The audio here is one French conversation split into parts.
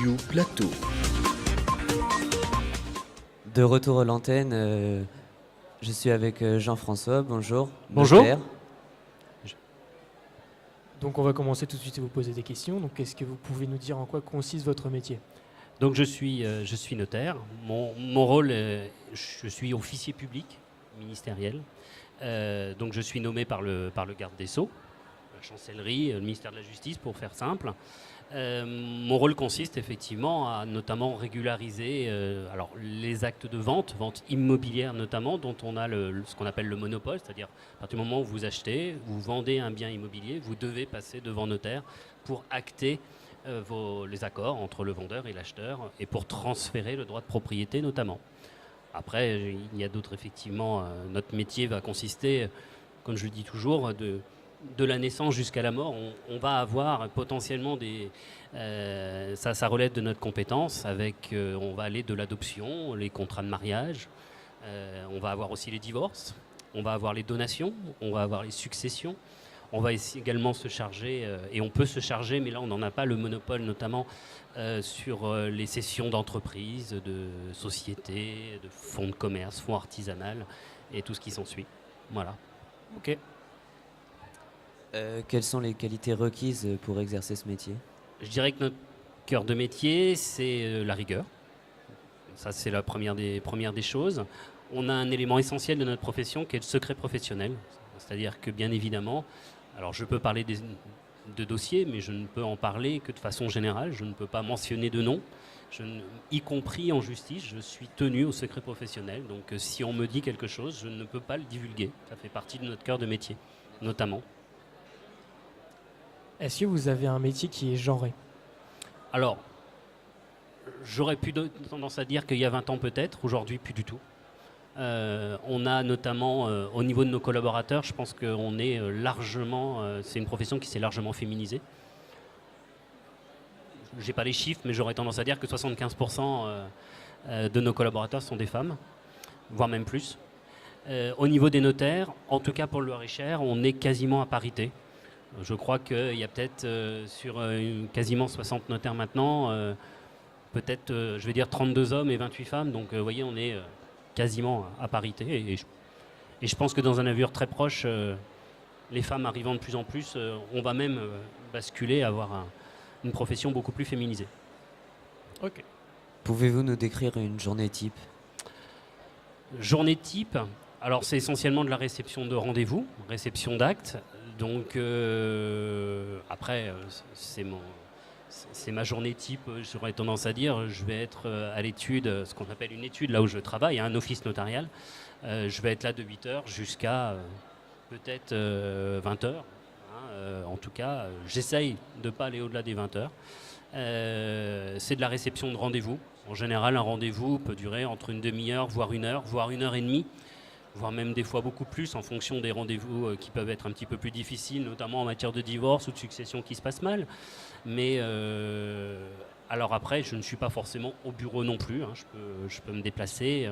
Interview Plateau. De retour à l'antenne, je suis avec Jean-François, bonjour. Bonjour. Notaire. Donc on va commencer tout de suite à vous poser des questions. Donc est-ce que vous pouvez nous dire en quoi consiste votre métier ? Donc je suis notaire. Mon rôle, je suis officier public ministériel. Donc je suis nommé par le garde des Sceaux, la chancellerie, le ministère de la Justice pour faire simple. Mon rôle consiste effectivement à notamment régulariser les actes de vente immobilière notamment, dont on a ce qu'on appelle le monopole, c'est-à-dire à partir du moment où vous achetez, vous vendez un bien immobilier, vous devez passer devant notaire pour acter les accords entre le vendeur et l'acheteur et pour transférer le droit de propriété notamment. Après, il y a d'autres, effectivement, notre métier va consister, comme je le dis toujours, de la naissance jusqu'à la mort. On va avoir potentiellement ça relève de notre compétence, on va aller de l'adoption, les contrats de mariage, on va avoir aussi les divorces, on va avoir les donations, on va avoir les successions. On va également se charger, et on peut se charger, mais là on n'en a pas le monopole, notamment sur les cessions d'entreprises, de sociétés, de fonds de commerce, fonds artisanales et tout ce qui s'ensuit. Voilà. Ok. Quelles sont les qualités requises pour exercer ce métier ? Je dirais que notre cœur de métier, c'est la rigueur. Ça, c'est la première des choses. On a un élément essentiel de notre profession qui est le secret professionnel. C'est-à-dire que, bien évidemment, alors je peux parler de dossiers, mais je ne peux en parler que de façon générale. Je ne peux pas mentionner de nom. Y compris en justice, je suis tenu au secret professionnel. Donc si on me dit quelque chose, je ne peux pas le divulguer. Ça fait partie de notre cœur de métier, notamment. Est-ce que vous avez un métier qui est genré ? Alors, j'aurais tendance à dire qu'il y a 20 ans peut-être, aujourd'hui plus du tout. On a notamment, au niveau de nos collaborateurs, je pense qu'on est c'est une profession qui s'est largement féminisée. Je n'ai pas les chiffres, mais j'aurais tendance à dire que 75% de nos collaborateurs sont des femmes, voire même plus. Au niveau des notaires, en tout cas pour le Loir-et-Cher, on est quasiment à parité. Je crois qu'il y a peut-être sur quasiment 60 notaires maintenant, peut-être, je vais dire 32 hommes et 28 femmes. Donc vous voyez, on est quasiment à parité. Et je pense que dans un avenir très proche, les femmes arrivant de plus en plus, on va même basculer à avoir une profession beaucoup plus féminisée. Ok. Pouvez-vous nous décrire une journée type ? Journée type, alors c'est essentiellement de la réception de rendez-vous, réception d'actes. Donc après, c'est ma journée type, j'aurais tendance à dire. Je vais être à l'étude, ce qu'on appelle une étude, là où je travaille, un office notarial. Je vais être là de 8h jusqu'à peut-être 20h. En tout cas, j'essaye de ne pas aller au-delà des 20h. C'est de la réception de rendez-vous. En général, un rendez-vous peut durer entre une demi-heure, voire 1 heure, voire 1h30. Voire même des fois beaucoup plus en fonction des rendez-vous qui peuvent être un petit peu plus difficiles, notamment en matière de divorce ou de succession qui se passe mal. Mais alors après, je ne suis pas forcément au bureau non plus. Je peux me déplacer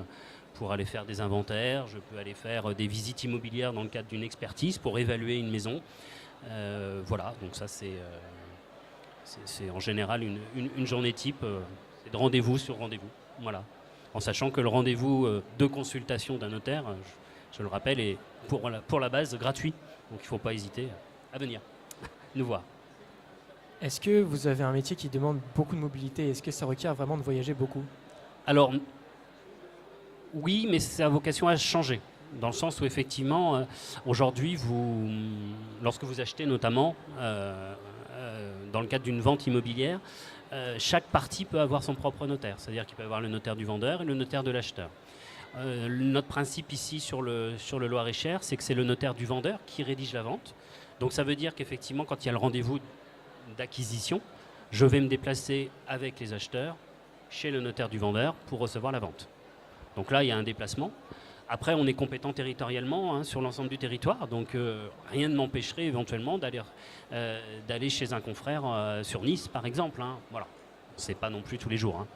pour aller faire des inventaires, je peux aller faire des visites immobilières dans le cadre d'une expertise pour évaluer une maison. Voilà, donc ça c'est en général une journée type, c'est de rendez-vous sur rendez-vous. Voilà. En sachant que le rendez-vous de consultation d'un notaire, je le rappelle, est pour la base gratuit. Donc il ne faut pas hésiter à venir nous voir. Est-ce que vous avez un métier qui demande beaucoup de mobilité ? Est-ce que ça requiert vraiment de voyager beaucoup ? Alors, oui, mais ça a vocation à changer. Dans le sens où, effectivement, aujourd'hui, lorsque vous achetez notamment, dans le cadre d'une vente immobilière, chaque partie peut avoir son propre notaire. C'est-à-dire qu'il peut avoir le notaire du vendeur et le notaire de l'acheteur. Notre principe ici sur le Loir-et-Cher, c'est que c'est le notaire du vendeur qui rédige la vente. Donc ça veut dire qu'effectivement, quand il y a le rendez-vous d'acquisition, je vais me déplacer avec les acheteurs chez le notaire du vendeur pour recevoir la vente. Donc là, il y a un déplacement. Après, on est compétent territorialement sur l'ensemble du territoire, donc rien ne m'empêcherait éventuellement d'aller chez un confrère sur Nice, par exemple. Voilà, c'est pas non plus tous les jours.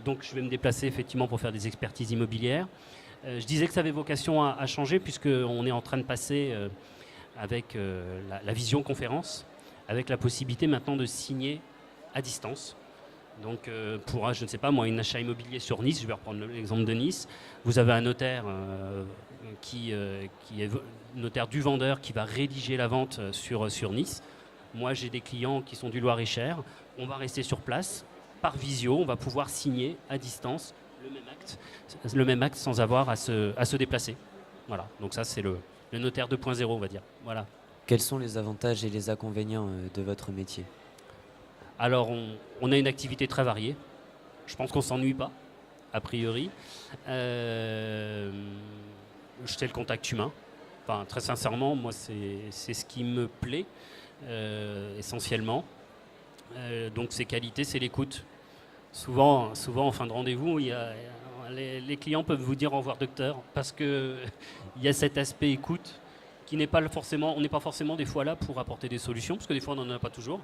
Donc je vais me déplacer effectivement pour faire des expertises immobilières. Je disais que ça avait vocation à changer puisqu'on est en train de passer avec la visioconférence, avec la possibilité maintenant de signer à distance. Donc pour, je ne sais pas moi, une achat immobilier sur Nice, je vais reprendre l'exemple de Nice, vous avez un notaire qui est notaire du vendeur qui va rédiger la vente sur Nice. Moi, j'ai des clients qui sont du Loir-et-Cher. On va rester sur place, par visio, on va pouvoir signer à distance le même acte sans avoir à se déplacer. Voilà, donc ça c'est le notaire 2.0, on va dire. Voilà. Quels sont les avantages et les inconvénients de votre métier? Alors, on a une activité très variée. Je pense qu'on ne s'ennuie pas, a priori. C'est le contact humain. Enfin, très sincèrement, moi, c'est ce qui me plaît essentiellement. Donc, ces qualités, c'est l'écoute. Souvent, en fin de rendez-vous, les clients peuvent vous dire au revoir docteur, parce qu'il y a cet aspect écoute qui n'est pas forcément, on n'est pas forcément des fois là pour apporter des solutions, parce que des fois on n'en a pas toujours,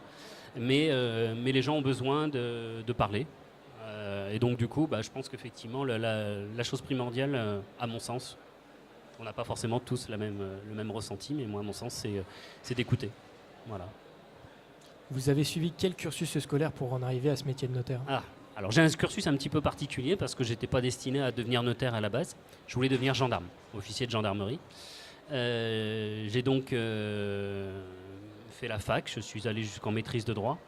mais les gens ont besoin de parler. Et donc du coup, je pense qu'effectivement, la chose primordiale, à mon sens, on n'a pas forcément tous le même ressenti, mais moi, à mon sens, c'est d'écouter. Voilà. Vous avez suivi quel cursus scolaire pour en arriver à ce métier de notaire? Alors j'ai un cursus un petit peu particulier parce que je n'étais pas destiné à devenir notaire à la base. Je voulais devenir gendarme, officier de gendarmerie. J'ai donc fait la fac, je suis allé jusqu'en maîtrise de droit.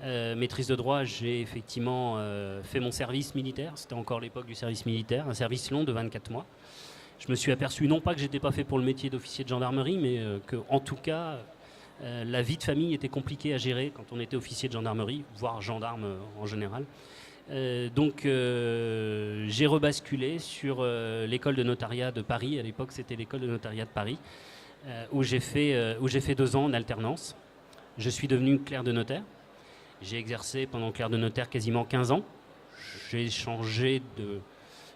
Maîtrise de droit, j'ai effectivement fait mon service militaire. C'était encore l'époque du service militaire, un service long de 24 mois. Je me suis aperçu, non pas que je n'étais pas fait pour le métier d'officier de gendarmerie, mais qu'en tout cas, la vie de famille était compliquée à gérer quand on était officier de gendarmerie, voire gendarme en général. Donc j'ai rebasculé sur l'école de notariat de Paris. À l'époque, c'était l'école de notariat de Paris, où j'ai fait 2 ans en alternance. Je suis devenu clerc de notaire. J'ai exercé pendant clerc de notaire quasiment 15 ans. J'ai changé de...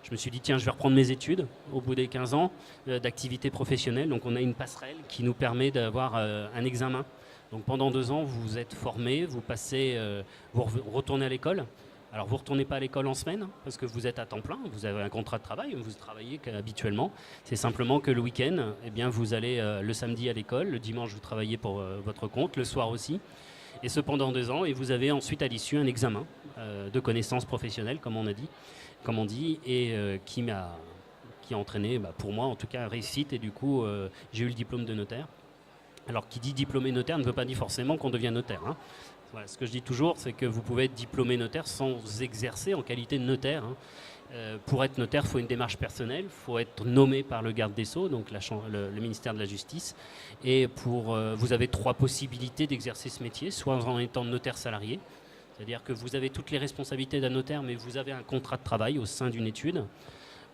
Je me suis dit, tiens, je vais reprendre mes études au bout des 15 ans d'activité professionnelle. Donc on a une passerelle qui nous permet d'avoir un examen. Donc pendant 2 ans, vous êtes formé, vous retournez à l'école. Alors vous ne retournez pas à l'école en semaine parce que vous êtes à temps plein, vous avez un contrat de travail, vous travaillez habituellement. C'est simplement que le week-end, vous allez le samedi à l'école, le dimanche vous travaillez pour votre compte, le soir aussi. Et ce pendant 2 ans, et vous avez ensuite à l'issue un examen de connaissances professionnelles, comme on dit, et qui a entraîné, pour moi en tout cas, réussite. Et du coup, j'ai eu le diplôme de notaire. Alors, qui dit diplômé notaire ne veut pas dire forcément qu'on devient notaire. Hein. Voilà, ce que je dis toujours, c'est que vous pouvez être diplômé notaire sans exercer en qualité de notaire. Hein. Pour être notaire, il faut une démarche personnelle, il faut être nommé par le garde des Sceaux, donc le ministère de la Justice. Et vous avez 3 possibilités d'exercer ce métier, soit en étant notaire salarié, c'est-à-dire que vous avez toutes les responsabilités d'un notaire, mais vous avez un contrat de travail au sein d'une étude,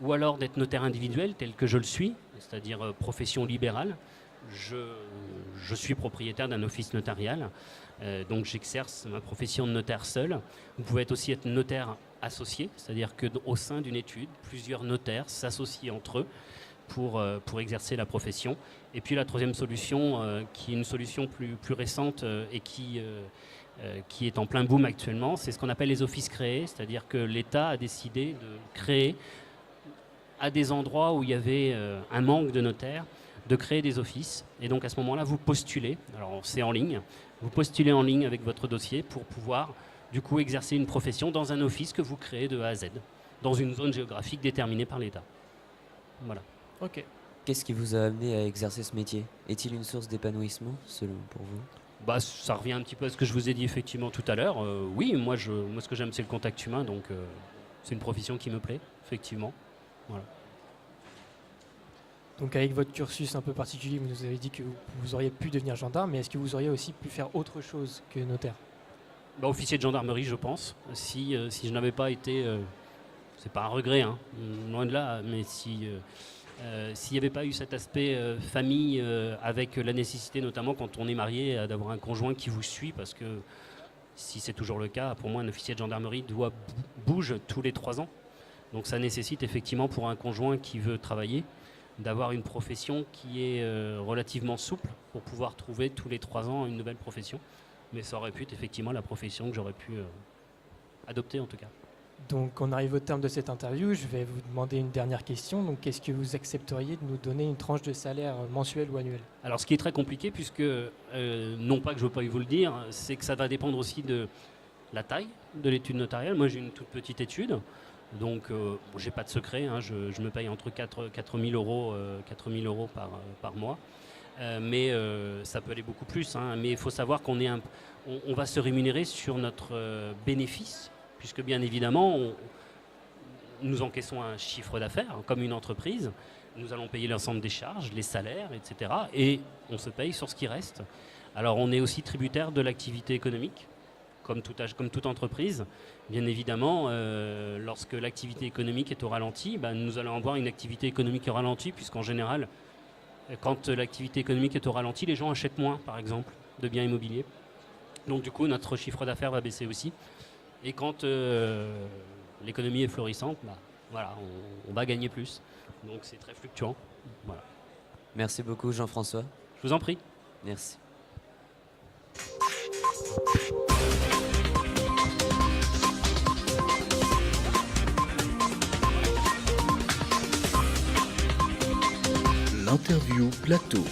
ou alors d'être notaire individuel, tel que je le suis, c'est-à-dire profession libérale. Je suis propriétaire d'un office notarial, donc j'exerce ma profession de notaire seul. Vous pouvez aussi être notaire associé, c'est-à-dire qu'au sein d'une étude, plusieurs notaires s'associent entre eux pour exercer la profession. Et puis la troisième solution, qui est une solution plus récente et qui est en plein boom actuellement, c'est ce qu'on appelle les offices créés, c'est-à-dire que l'État a décidé de créer à des endroits où il y avait un manque de notaires, de créer des offices. Et donc à ce moment-là, vous postulez, alors c'est en ligne, vous postulez en ligne avec votre dossier pour pouvoir du coup exercer une profession dans un office que vous créez de A à Z, dans une zone géographique déterminée par l'État. Voilà. Ok. Qu'est-ce qui vous a amené à exercer ce métier? Est-il une source d'épanouissement pour vous? Ça revient un petit peu à ce que je vous ai dit effectivement tout à l'heure. Oui, moi ce que j'aime c'est le contact humain, donc c'est une profession qui me plaît, effectivement. Voilà. Donc avec votre cursus un peu particulier, vous nous avez dit que vous auriez pu devenir gendarme, mais est-ce que vous auriez aussi pu faire autre chose que notaire? Officier de gendarmerie, je pense. Si je n'avais pas été... c'est pas un regret, hein, loin de là, mais s'il n'y avait pas eu cet aspect famille, avec la nécessité, notamment quand on est marié, d'avoir un conjoint qui vous suit, parce que si c'est toujours le cas, pour moi, un officier de gendarmerie bouge tous les 3 ans. Donc ça nécessite effectivement pour un conjoint qui veut travailler, d'avoir une profession qui est relativement souple pour pouvoir trouver tous les 3 ans une nouvelle profession. Mais ça aurait pu être effectivement la profession que j'aurais pu adopter en tout cas. Donc on arrive au terme de cette interview, je vais vous demander une dernière question. Donc est-ce que vous accepteriez de nous donner une tranche de salaire mensuel ou annuel? Alors ce qui est très compliqué, puisque non pas que je ne veux pas vous le dire, c'est que ça va dépendre aussi de la taille de l'étude notariale. Moi, j'ai une toute petite étude, donc j'ai pas de secret, hein, je me paye entre 4 000 euros, 4 000 euros par mois. Mais ça peut aller beaucoup plus, hein. Mais il faut savoir qu'on on va se rémunérer sur notre bénéfice, puisque bien évidemment, nous encaissons un chiffre d'affaires, comme une entreprise. Nous allons payer l'ensemble des charges, les salaires, etc. Et on se paye sur ce qui reste. Alors on est aussi tributaire de l'activité économique, comme toute entreprise. Bien évidemment, lorsque l'activité économique est au ralenti, nous allons avoir une activité économique au ralenti, puisqu'en général, quand l'activité économique est au ralenti, les gens achètent moins, par exemple, de biens immobiliers. Donc du coup, notre chiffre d'affaires va baisser aussi. Et quand l'économie est florissante, voilà, on va gagner plus. Donc c'est très fluctuant. Voilà. Merci beaucoup Jean-François. Je vous en prie. Merci. L'interview plateau.